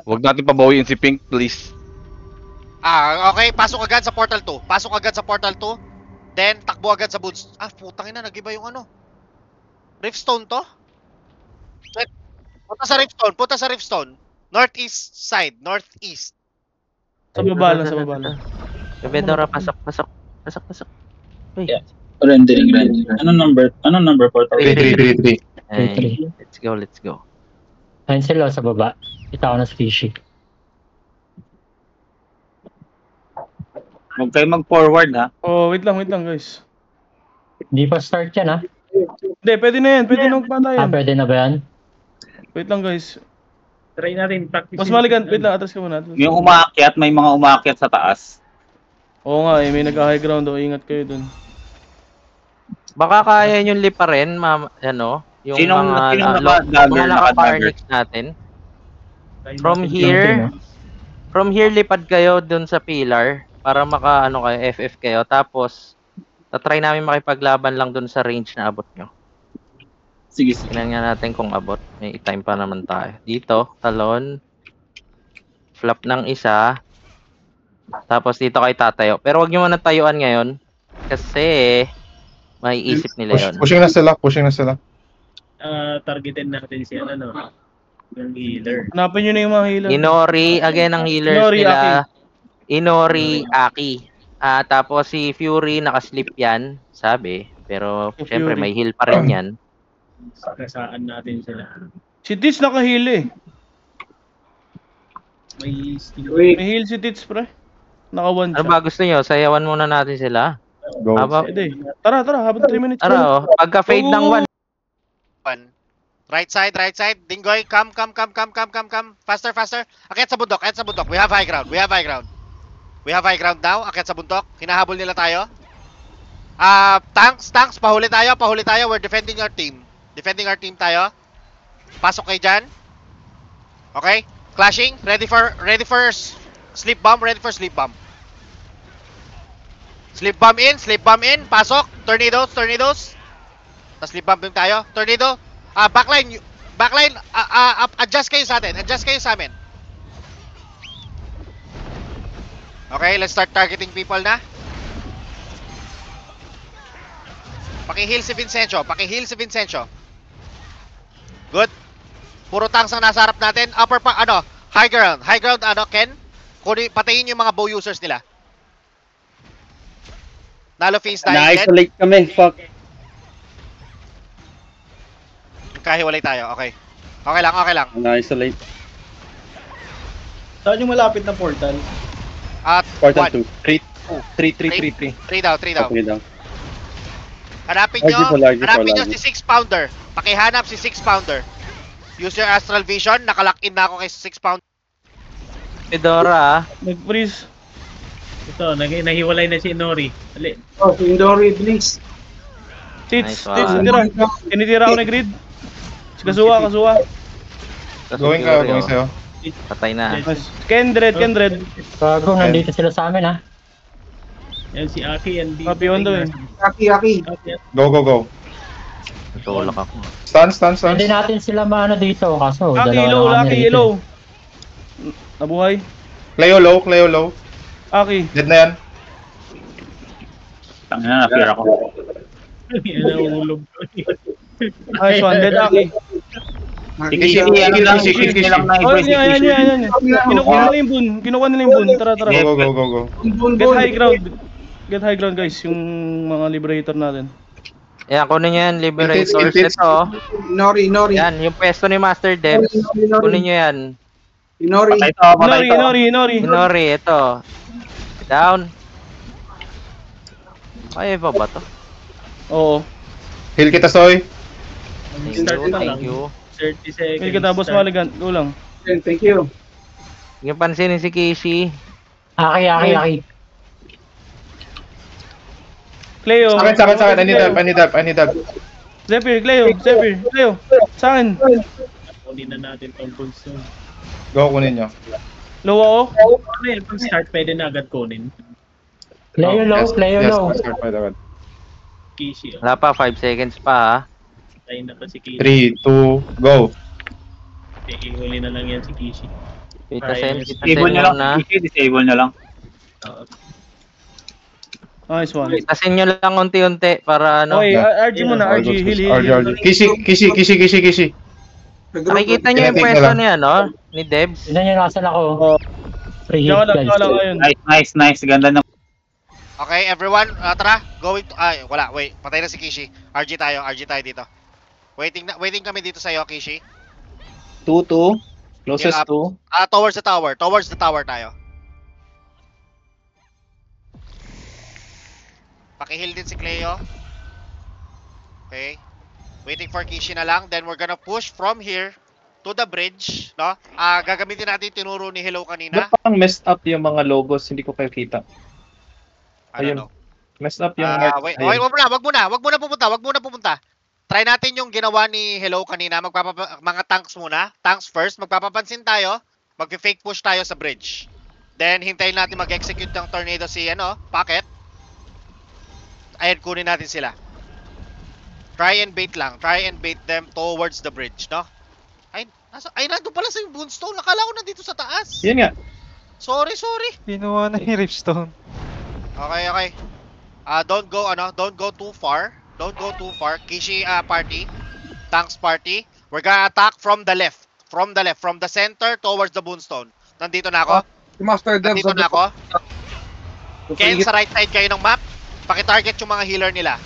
Huwag natin pabawiin si Pink, please. Okay, pasok agad sa portal 2. Pasok agad sa portal 2. Then, takbo agad sa boots. Putang ina, nag-iba yung ano. Riftstone to? Punta sa Riftstone. Northeast side, northeast. Sa baba lang, sa baba lang. Bebedora, pasok. Uy. Yeah. Rendering. Anong number portal? 3. Ay, let's go. Ayun sila sa baba. Kita ko na species. Huwag kayo mag-forward ha. Oh, wait lang guys. Hindi pa start yan ha? Hindi, pwede na yan. Pwede na magpatayan. Pwede na ba yan? Wait lang guys. Try natin practice. Mas maligan. Wait lang, atras ka muna. Yung umaakyat, may mga umaakyat sa taas. Oo nga may nag-high ground. Ingat kayo dun. Baka kaya nyo liparin, ano, yung Sinong mga dagger naka-carnage natin. From here lipad kayo dun sa pillar para maka-ano kayo, FF kayo. Tapos, tatry namin makipaglaban lang dun sa range na abot nyo. Sige. Tingnan nga natin kung abot. May time pa naman tayo. Dito, talon. Flap ng isa. Tapos dito kayo tatayo. Pero wag nyo muna tayuan ngayon. Kasi, may isip nila yon. Pushing na sila. Targetin natin si ano, yung healer. Hanapin nyo na yung mga healer. Inori, again ang healers Inori, nila. Aki. Inori, Aki. Tapos si Fury, nakaslip yan, sabi. Pero, Si syempre, Fury. may heal pa rin yan. Kasaan natin sila. Si Tits naka-heal eh. May skill. May heal si Tits pre. Naka-one Ano shot. ba gusto nyo? Sayawan muna natin sila. Go. Pwede. Tara, habang 3 minutes. Ano, pagka-fade ng 1. Right side. Dingoy, come. Faster. Akyat sa bundok. We have high ground now. Akyat sa bundok. Hinahabol nila tayo. Tanks, pahuli tayo. We're defending our team tayo. Pasok kayo dyan. Okay? Clashing. Ready for sleep bomb. Sleep bomb in. Pasok. Tornadoes. Sleep bomb din tayo. Tornado. Backline. Adjust kayo sa amin. Okay, let's start targeting people na. Paki-heal si Vincenzo. Good. Puro tanks ang nasa harap natin. High ground, Ken. Patayin yung mga bow users nila. Nalo face dying. Na-isolate kami, fuck. Kahiwalay tayo, okay. Okay lang. Na-isolate. Saan yung malapit na portal? Portal 2. 3. 3 daw. Okay daw. Hanapin Lagi nyo po. si 6-pounder. Pakihanap si 6-pounder. Use your astral vision. Nakalock in na ako kay 6-pounder. Fedora, Nag-freeze. Ito, nahiwalay na si Inori. Ali. Si Inori, please. Tits, Nice one. tinitira ako na grid. Kasuwa. Going sa'yo. patay na. Kendred. Gago, nandito sila sa amin ha. Yan si Aki, yan dito. Papi Hondo eh. Aki. Go. Natulak ako. Stun. Hindi natin sila maano dito. Kaso, Aki dalawa na kami Lucky rito. yellow. Nabuhay. Cleo low. Aki. Dead na yan. Tangina, na-fear ako. Yan ang ulog. Nice one, dead Aki. Kiki lang na Oh, yan. Kinukuha nila yung boon. Tara. Go. Get high ground guys, yung mga liberator natin. Yan, kunin nyo yan, Liberators. Intis. Ito, Inori. yan, yung pwesto ni Master Debs. Kunin nyo yan. Inori. Inori. Ito. Down. Kaya ba to? Oo. Heal kita, Soy. Thank you. 30 seconds. May katapos maligan. Go lang. Thank you. Yung pansinin si Casey. Aki. Cleo. Sa akin. I need help. Zephyr. Cleo. Sa akin. Kunin na natin tong Goldstone. Go, kunin nyo. Low ako. Pag start, pwede na agad kunin. Playo low. Start by the way. Kishi. Wala pa, 5 seconds pa ha. Tayo na pa si Kishi. 3, 2, go. Ihuli na lang yan si Kishi. Itasin Disable nyo lang. na. Disable nyo lang. Nice one. Itasin nyo lang unti-unti para ano. Okay, RG muna, RG. Heal. Kishi. Nakikita nyo yung Tinatik na pwesto lang. niya, no? Ni Debs. Tignan nyo nasan ako. Oh. Free hit, Diyan guys. lang ngayon. Nice. Ganda na. Okay, everyone, tara. Going to... Ay, wala. Wait, patay na si Kishi. RG tayo dito. Waiting kami dito sa'yo, Kishi. 2-2. Heal Closest up. to. Towards the tower. Towards the tower tayo. Paki-heal din si Cleo. Okay. Waiting for Kishi na lang. Then we're gonna push from here to the bridge, no? Gagamitin natin yung tinuro ni Hello kanina. Ba't parang messed up yung mga logos? Hindi ko kayo kita. I don't Ayun. know. Messed up yung Wait, wag muna pupunta. Try natin yung ginawa ni Hello kanina. Mga tanks muna. Tanks first. Magpapapansin tayo. Mag-fake push tayo sa bridge. Then hintayin natin mag-execute ng tornado si Pocket. Ayan, kunin natin sila. Try and bait lang. Try and bait them towards the bridge, no? Ay, nandun pala sa yung Boonstone. Nakala ko nandito sa taas. Yun nga. Sorry. Kinuha na yung Ripstone. Okay. Don't go too far. Kishi party. Tanks party. We're gonna attack from the left. From the center towards the Boonstone. Nandito na ako. Master Dev, Nandito na ako. Ken, sa right side kayo ng map. Paki-target yung mga healer nila.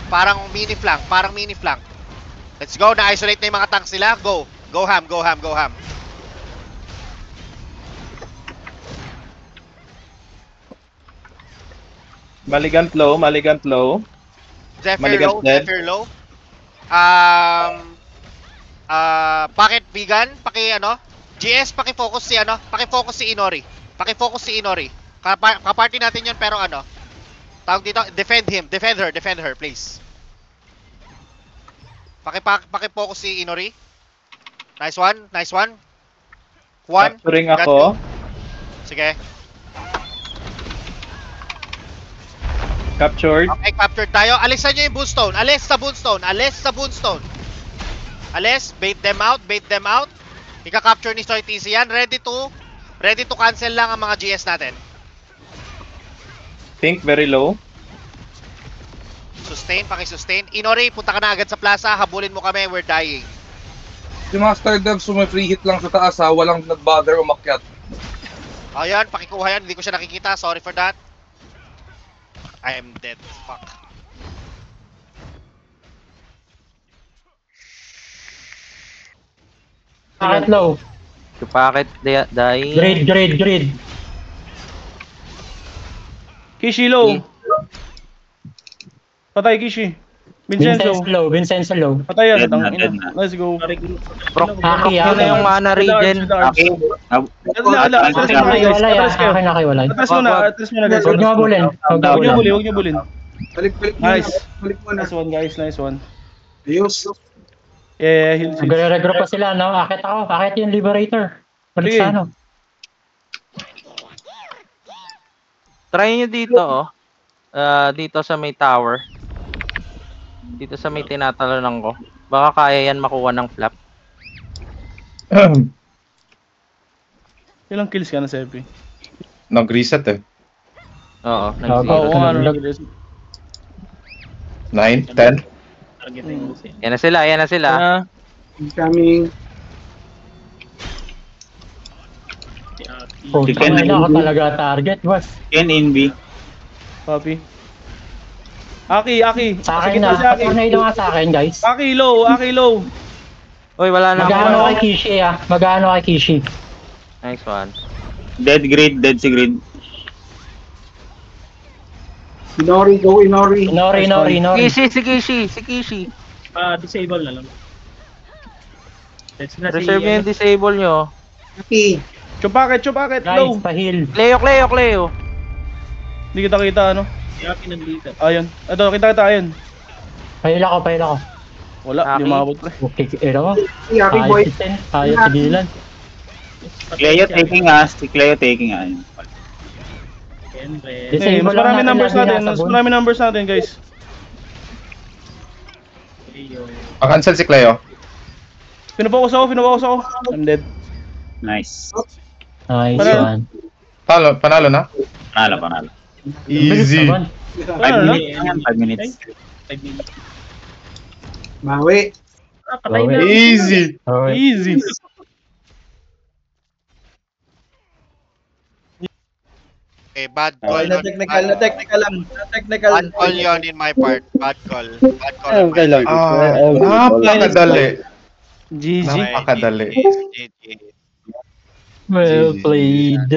Parang mini flank. Let's go. Na-isolate na yung mga tanks nila. Go ham. Maligant low. Zephyr low. Pocket vegan, GS paki-focus si Inori. Kaparty natin 'yon pero tawag dito, defend her please. Paki-focus si Inori. Nice one. One. Capturing got ako. you. Sige. Captured. Okay, captured tayo. Alisan nyo yung Boonstone. Alis sa Boonstone. Bait them out. Ika-capture ni Soy TC yan. Ready to cancel lang ang mga GS natin. Pink, very low. Paki-sustain. Inori, punta ka na agad sa plaza. Habulin mo kami, we're dying. Si Master Dev, free hit lang sa taas ha. Walang nag-bother umakyat. Ayan, pakikuha yan. Hindi ko siya nakikita. Sorry for that. I am dead. Fuck. Packet low. Yung packet dying. Grid. Kishi low. Patay Kishi. Vincenzo low. Patay yan. Dead na. Let's go. Bro, yun na yung mana regen. Okay. Nakiwalay. Atras muna guys. Huwag nyo mabulin. Huwag nyo bulin. Balik Nice. muna. Nice one guys, nice one. Ayos. Yeah, heal. Nagre-regroup pa sila, no? Akit yung Liberator. Balik Sige. sa ano. Try nyo dito, dito sa may tower. Dito sa may tinatalonan ko. Baka kaya yan makuha ng flap. Ilang kills ka na, Sepi? Nag-reset eh. Oo, Oo, nag-zero. 9, 10. Yan na sila. Incoming. Chicken ako talaga target, boss. Ken in B. Copy. Aki. Sa akin Sige, na. si Aki. Tornado nga sa akin, guys. Aki low. Uy, wala na. Magano kay Kishi, Nice one. Dead si grid. Inori, go Inori. Inori. Si Kishi. Disable na lang. Reserve nyo yung disable nyo. Aki. Chupaket, Guys, low. pa-heal. Cleo. Hindi kita kita, Yaki nandito. Ayun. Ito, kita, ayun. Pahil ako. Wala, Aki. di makabot pre. Okay, mo. Aki boy. Ayaw tigilan. Si Cleo taking Siyempre. Eh, mas marami numbers natin, guys. Cancel si Cleo. Pinapokos ako. I'm dead. Nice. Nice Panalo. one. Panalo na? Panalo. Easy. Bilis naman. 5 minutes lang yan, 5 minutes. 5 minutes. Mawi. Patay na. Easy. Okay. Easy. Okay, bad call. Na technical lang. Na technical. Bad call yun in my part. Bad call. Bad call in my Okay lang. part. Napakadali. GG. Okay, Napakadali. GG. Well played.